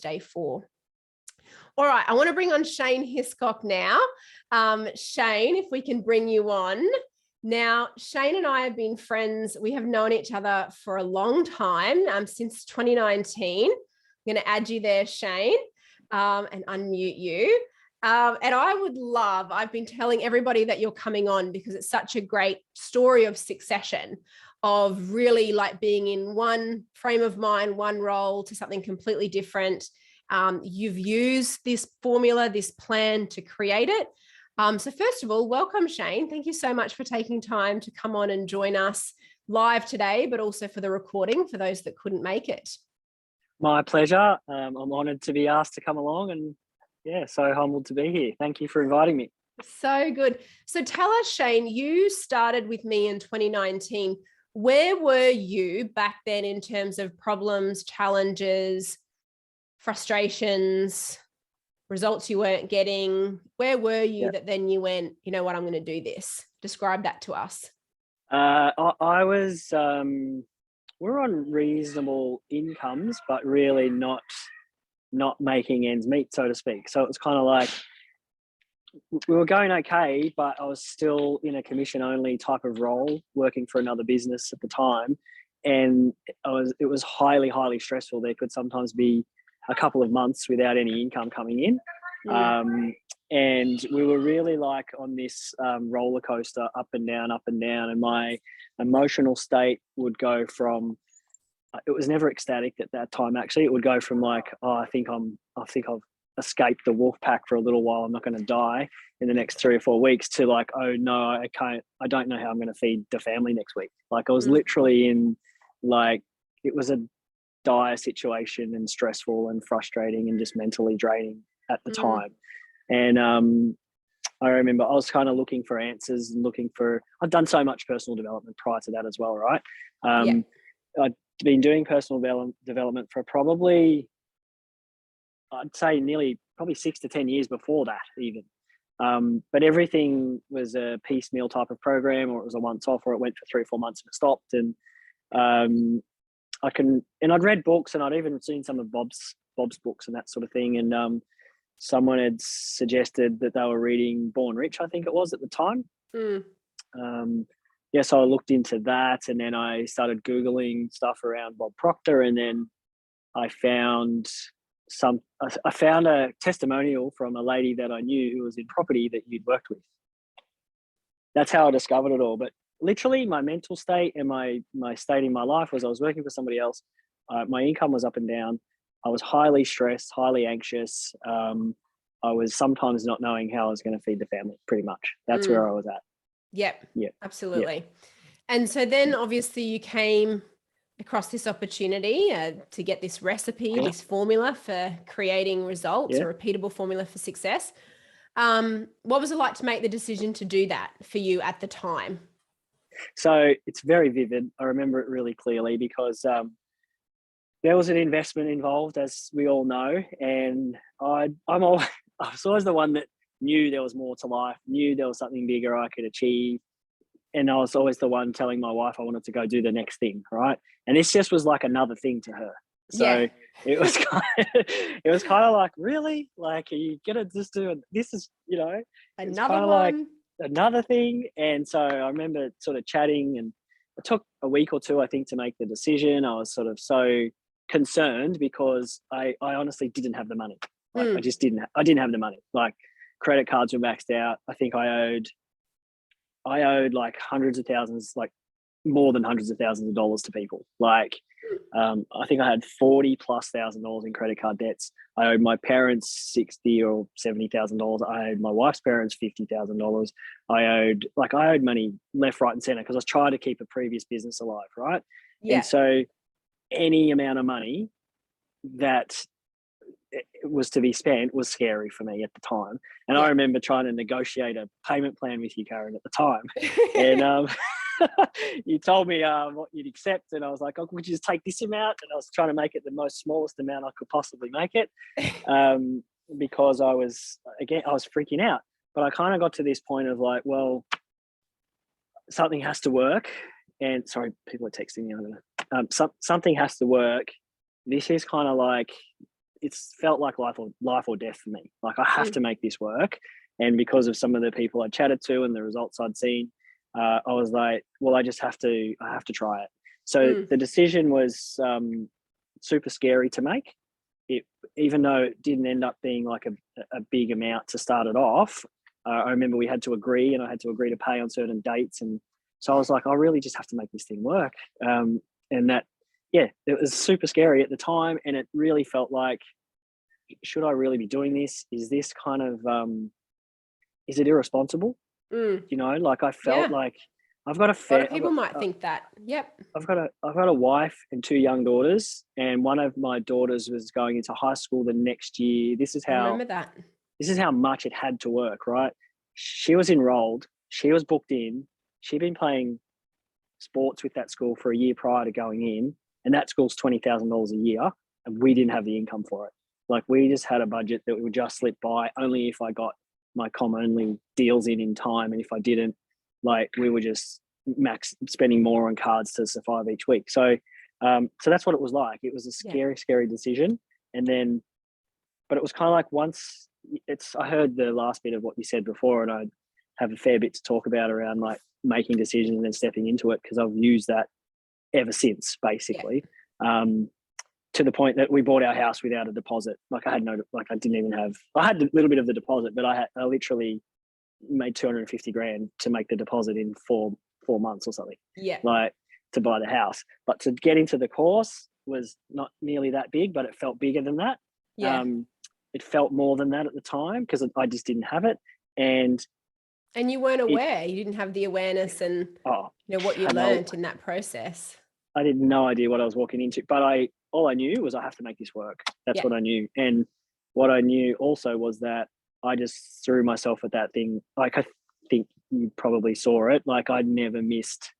day 4. All right, I want to bring on Shane Hiscock now. Shane, if we can bring you on. Now, Shane and I have been friends. We have known each other for a long time, since 2019. I'm going to add you there, Shane, and unmute you. And I've been telling everybody that you're coming on because it's such a great story of succession, of really like being in one frame of mind, one role to something completely different. You've used this formula, this plan to create it. So first of all, welcome, Shane. Thank you so much for taking time to come on and join us live today, but also for the recording for those that couldn't make it. My pleasure. I'm honoured to be asked to come along, and yeah, so humbled to be here. Thank you for inviting me. So good. So tell us, Shane, you started with me in 2019. Where were you back then in terms of problems, challenges, frustrations, results you weren't getting? Where were you that then you went, you know what, I'm going to do this? Describe that to us. I was, we're on reasonable incomes, but really not making ends meet, so to speak. So it was kind of like we were going okay, but I was still in a commission only type of role, working for another business at the time. And it was highly, highly stressful. There could sometimes be a couple of months without any income coming in. And we were really like on this roller coaster, up and down. And my emotional state would go from, it was never ecstatic at that time. Actually, it would go from like, oh, I think I've escaped the wolf pack for a little while. I'm not going to die in the next 3 or 4 weeks, to like, oh no, I don't know how I'm going to feed the family next week. Like I was literally in like, it was a dire situation and stressful and frustrating and just mentally draining at the time. And I remember I was kind of looking for answers and I've done so much personal development prior to that as well, right? I'd been doing personal development for probably, I'd say probably 6 to 10 years before that even. But everything was a piecemeal type of program, or it was a once off, or it went for 3 or 4 months and it stopped. And I'd read books, and I'd even seen some of Bob's books and that sort of thing. And someone had suggested that they were reading Born Rich, I think it was at the time. So I looked into that, and then I started Googling stuff around Bob Proctor, and then I found a testimonial from a lady that I knew who was in property that you'd worked with. That's how I discovered it all. But literally my mental state and my state in my life was I was working for somebody else. My income was up and down. I was highly stressed, highly anxious. I was sometimes not knowing how I was going to feed the family, pretty much. That's where I was at. Yep, absolutely. And so then obviously you came across this opportunity to get this recipe, this formula for creating results, a repeatable formula for success. What was it like to make the decision to do that for you at the time? So it's very vivid. I remember it really clearly because there was an investment involved, as we all know. And I was always the one that knew there was more to life, knew there was something bigger I could achieve. And I was always the one telling my wife I wanted to go do the next thing, right? And this just was like another thing to her. So it was kind of like, really? Like, are you gonna just do it? This is, another one. Like another thing. And so I remember sort of chatting, and it took a week or two, I think, to make the decision. I was sort of so concerned because I honestly didn't have the money. Like I didn't have the money. Like credit cards were maxed out. I think I owed like hundreds of thousands, like more than hundreds of thousands of dollars to people. Like, I think I had $40,000+ in credit card debts. I owed my parents $60,000 or $70,000. I owed my wife's parents $50,000. I owed money left, right, and center because I was trying to keep a previous business alive, right? Yeah. And so any amount of money that was to be spent was scary for me at the time. And I remember trying to negotiate a payment plan with you, Karen, at the time. And you told me what you'd accept, and I was like, oh, would you just take this amount? And I was trying to make it the most smallest amount I could possibly make it, because I was freaking out. But I kind of got to this point of like, well, something has to work. And sorry, people are texting me. Something has to work. This is kind of like it's felt like life or death for me. Like I have to make this work. And because of some of the people I chatted to and the results I'd seen, I was like, well, I have to try it. So the decision was super scary to make. Even though it didn't end up being like a big amount to start it off, I remember we had to agree, and I had to agree to pay on certain dates. And so I was like, I really just have to make this thing work. And that, yeah, it was super scary at the time. And it really felt like, should I really be doing this? Is this kind of, is it irresponsible? You know, like I felt like I've got a lot of people might think that. Yep. I've got a wife and 2 young daughters, and one of my daughters was going into high school the next year. This is I remember that. This is how much it had to work, right? She was enrolled, she was booked in, she'd been playing sports with that school for a year prior to going in, and that school's $20,000 a year, and we didn't have the income for it. Like we just had a budget that would just slip by only if I got my com only deals in time, and if I didn't, like we were just max spending more on cards to survive each week. So that's what it was like. It was a scary decision. And then, but it was kind of like I heard the last bit of what you said before, and I have a fair bit to talk about around like making decisions and then stepping into it, because I've used that ever since, basically. To the point that we bought our house without a deposit. Like I had I had a little bit of the deposit, but I literally made 250 grand to make the deposit in four months or something. Yeah. Like to buy the house. But to get into the course was not nearly that big, but it felt bigger than that. Yeah. It felt more than that at the time because I just didn't have it. And you weren't aware. You didn't have the awareness and what you learned in that process. I had no idea what I was walking into, but all I knew was I have to make this work. That's what I knew. And what I knew also was that I just threw myself at that thing. Like I think you probably saw it. Like I never missed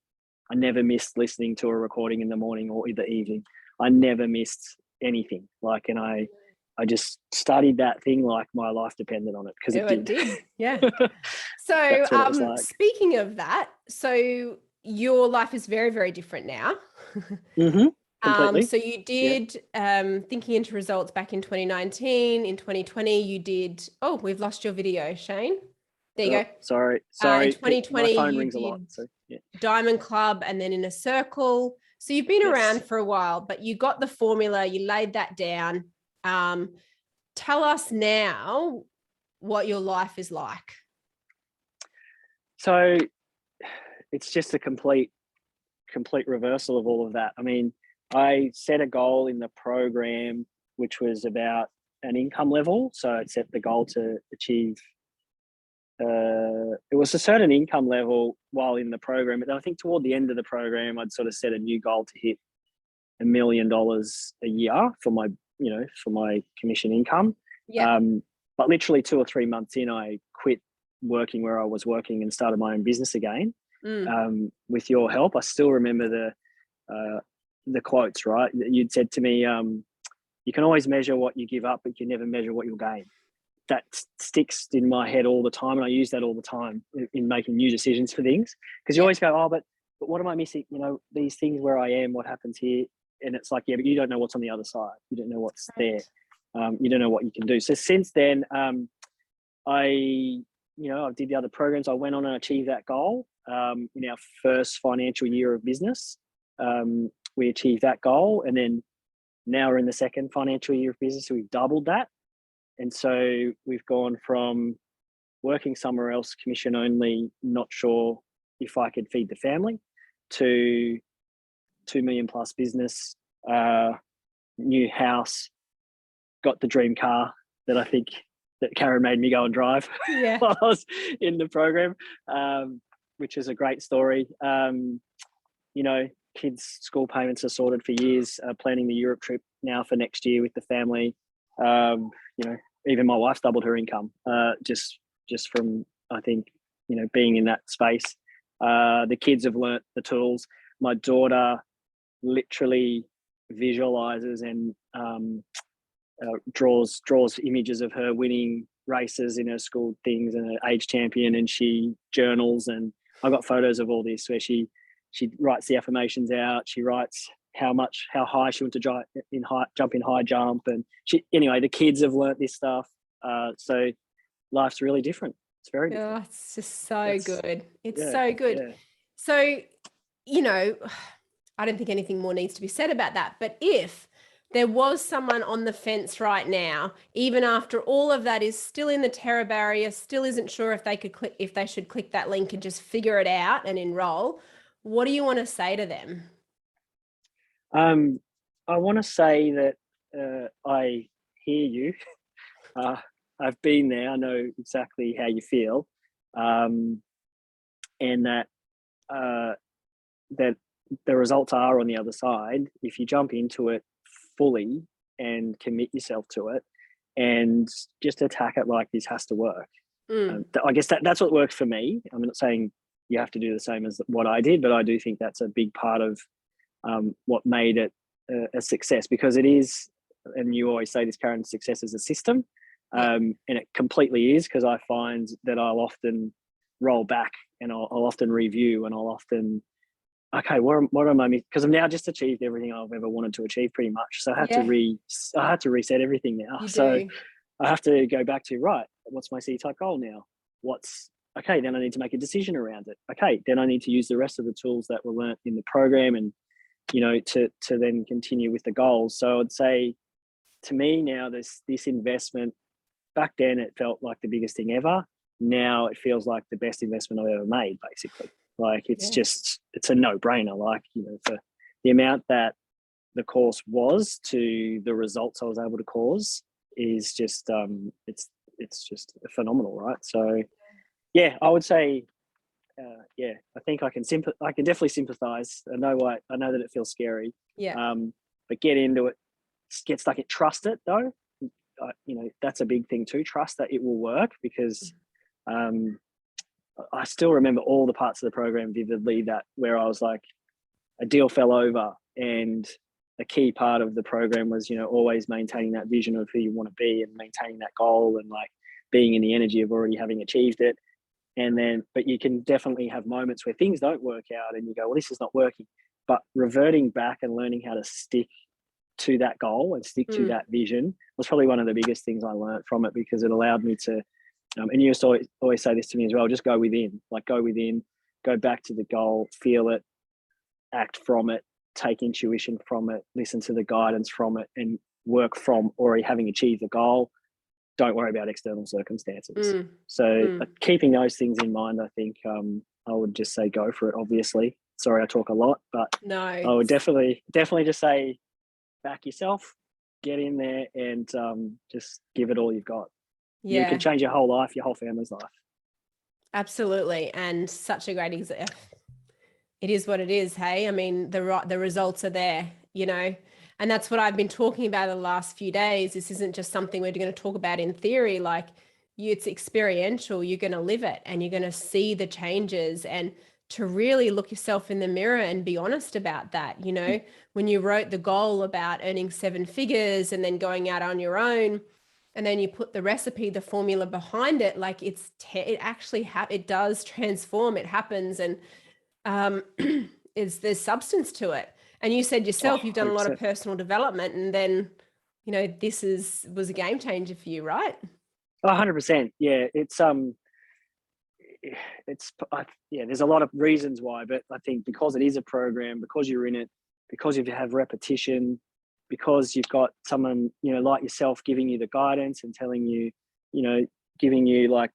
listening to a recording in the morning or in the evening. I never missed anything. Like, and I just studied that thing like my life depended on it, because it did. Yeah. So like. Speaking of that, so your life is very, very different now. Completely. So you did thinking into results back in 2019. In 2020, you did. Oh, we've lost your video, Shane. There you go. Sorry. In 2020, my phone rings a lot. So, Diamond Club, and then Inner Circle. So you've been around for a while, but you got the formula. You laid that down. Tell us now what your life is like. So it's just a complete reversal of all of that. I mean, I set a goal in the program, which was about an income level. So I set the goal to achieve, it was a certain income level while in the program. But I think toward the end of the program, I'd sort of set a new goal to hit $1 million a year for my commission income. Yeah. But literally 2 or 3 months in, I quit working where I was working and started my own business again. With your help. I still remember the quotes, right? You'd said to me, you can always measure what you give up, but you can never measure what you'll gain. That sticks in my head all the time. And I use that all the time in making new decisions for things. Because you always go, oh, but what am I missing? You know, these things where I am, what happens here? And it's like, yeah, but you don't know what's on the other side. You don't know what's there. You don't know what you can do. So since then, I did the other programs. I went on and achieved that goal. In our first financial year of business, we achieved that goal. And then now we're in the second financial year of business. So we've doubled that. And so we've gone from working somewhere else, commission only, not sure if I could feed the family, to 2 million plus business, new house, got the dream car that I think that Karen made me go and drive while I was in the program, which is a great story. Kids' school payments are sorted for years, planning the Europe trip now for next year with the family. Even my wife's doubled her income just from, I think, being in that space. The kids have learnt the tools. My daughter literally visualizes and draws images of her winning races in her school things and her age champion, and she journals, and I got photos of all this where she writes the affirmations out. She writes how high she went to jump in high jump, and anyway, the kids have learnt this stuff. So life's really different. It's very different. Oh, it's just so good. It's Yeah, so good. yeah. So, you know, I don't think anything more needs to be said about that. But if there was someone on the fence right now, even after all of that, is still in the terror barrier, still isn't sure if they should click that link and just figure it out and enroll, what do you want to say to them? I want to say that I hear you. I've been there. I know exactly how you feel, and that that the results are on the other side if you jump into it fully and commit yourself to it, and just attack it like this has to work. I guess that's what worked for me. I'm not saying you have to do the same as what I did, but I do think that's a big part of what made it a success, because it is, and you always say this, Karen, success is a system. And it completely is, because I find that I'll often roll back and I'll often review, and I'll often, okay, what am I missing? Because I've now just achieved everything I've ever wanted to achieve pretty much. So I had to reset everything now. I have to go back to, right, what's my C-type goal now? Okay, then I need to make a decision around it. Okay, then I need to use the rest of the tools that were learnt in the program, and, you know, to then continue with the goals. So I'd say, to me now, this investment, back then it felt like the biggest thing ever. Now it feels like the best investment I've ever made, basically. Like it's a no-brainer. Like, you know, for the amount that the course was to the results I was able to cause is just it's just phenomenal, right? So yeah, I would say I think I can definitely sympathize. I know that it feels scary. But get into it, get stuck in, trust it though. You know, that's a big thing too. Trust that it will work, because I still remember all the parts of the program vividly, that where I was like, a deal fell over, and a key part of the program was, you know, always maintaining that vision of who you want to be and maintaining that goal, and like being in the energy of already having achieved it. And then, but you can definitely have moments where things don't work out and you go, well, this is not working. But reverting back and learning how to stick to that goal and stick to that vision was probably one of the biggest things I learned from it, because it allowed me to, and you always say this to me as well, just go within, go back to the goal, feel it, act from it, take intuition from it, listen to the guidance from it, and work from already having achieved the goal. Don't worry about external circumstances. Keeping those things in mind, I think I would just say go for it. Obviously, sorry, I talk a lot, but no, I would definitely just say, back yourself, get in there, and just give it all you've got. You can change your whole life, your whole family's life. Absolutely. And such a great example. It is what it is. Hey, I mean, the results are there, you know, and that's what I've been talking about the last few days. This isn't just something we're going to talk about in theory. Like, it's experiential. You're going to live it, and you're going to see the changes, and to really look yourself in the mirror and be honest about that. You know, when you wrote the goal about earning 7 figures and then going out on your own, and then you put the recipe, the formula behind it, like it does transform. It happens. And there's substance to it. And you said yourself, you've done a lot of personal development, and then, you know, this was a game changer for you, right? 100%. Yeah. There's a lot of reasons why, but I think because it is a program, because you're in it, because you have repetition, because you've got someone, you know, like yourself giving you the guidance and telling you, you know, giving you like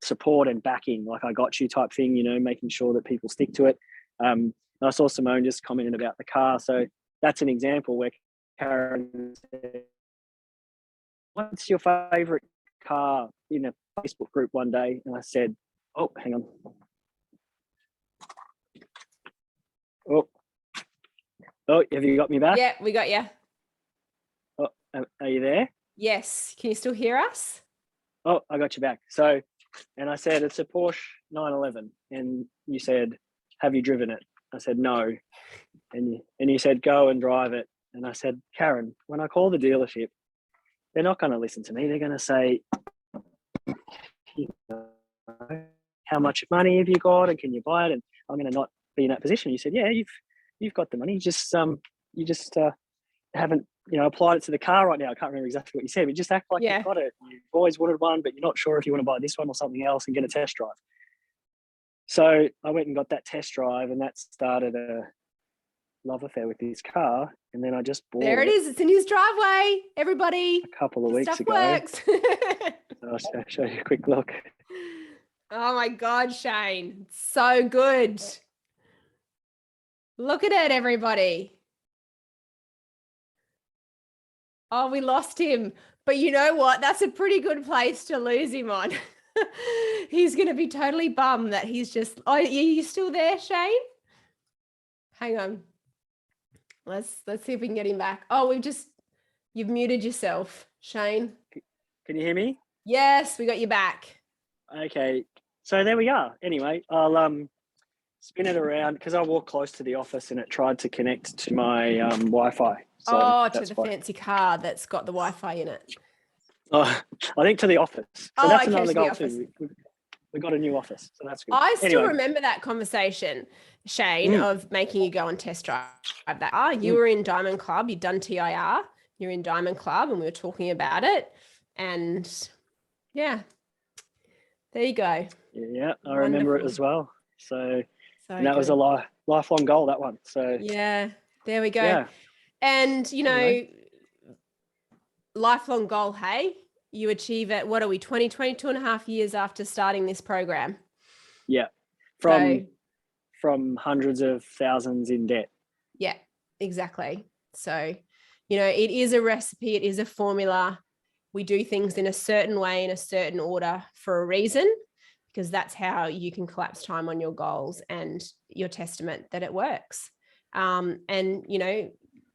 support and backing, like I got you type thing, you know, making sure that people stick to it. I saw Simone just commenting about the car. So that's an example where Karen said, what's your favorite car, in a Facebook group one day? And I said, oh, hang on. Oh, have you got me back? Yeah, we got you. Oh, are you there? Yes. Can you still hear us? Oh, I got you back. So, and I said, it's a Porsche 911. And you said, have you driven it? I said, no. And you said, go and drive it. And I said, Karen, when I call the dealership, they're not going to listen to me. They're going to say, you know, how much money have you got, and can you buy it? And I'm going to not be in that position. You said, yeah, you've got the money. Just you just haven't, applied it to the car right now. I can't remember exactly what you said, but just act like Yeah. you've got it. You've always wanted one, but you're not sure if you want to buy this one or something else and get a test drive. So I went and got that test drive, and that started a love affair with this car. And then I just bought There it is. It's in his driveway, everybody. a couple of The weeks stuff ago. works. So I'll show you a quick look. Oh my God, Shane. It's so good. Look at it, everybody. Oh, we lost him. But you know what? That's a pretty good place to lose him on. He's going to be totally bummed that he's just... Oh, are you still there, Shane? Hang on. Let's see if we can get him back. Oh, you've muted yourself, Shane. Can you hear me? Yes, we got you back. Okay. So there we are. Anyway, I'll spin it around because I walk close to the office and it tried to connect to my Wi-Fi. So to the fancy car that's got the Wi-Fi in it. I think to the office. So that's okay, another to the goal office. too. We got a new office, so that's good. I still Anyway. remember that conversation, Shane, of making you go and test drive that. You were in Diamond Club, you'd done TIR, you're in Diamond Club, and we were talking about it. And yeah, there you go. Yeah, I remember it as well. So and that was a lifelong goal, that one. So yeah, there we go. Yeah. And, lifelong goal, hey? You achieve it, what are we, 22 and a half years after starting this program? Yeah. From hundreds of thousands in debt. Yeah, exactly. So, it is a recipe. It is a formula. We do things in a certain way, in a certain order for a reason, because that's how you can collapse time on your goals and your testament that it works. And,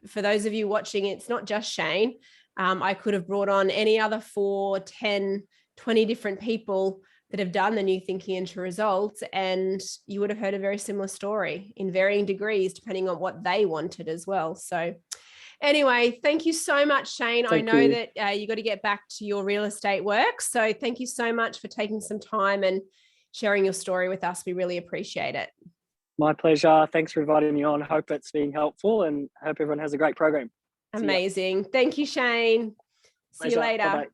for those of you watching, it's not just Shane. I could have brought on any other 4, 10, 20 different people that have done the new Thinking into Results, and you would have heard a very similar story in varying degrees, depending on what they wanted as well. So anyway, thank you so much, Shane. I know that you got to get back to your real estate work. So thank you so much for taking some time and sharing your story with us. We really appreciate it. My pleasure. Thanks for inviting me on. Hope it's been helpful and hope everyone has a great program. Amazing. Thank you, Shane. See you later. Bye-bye.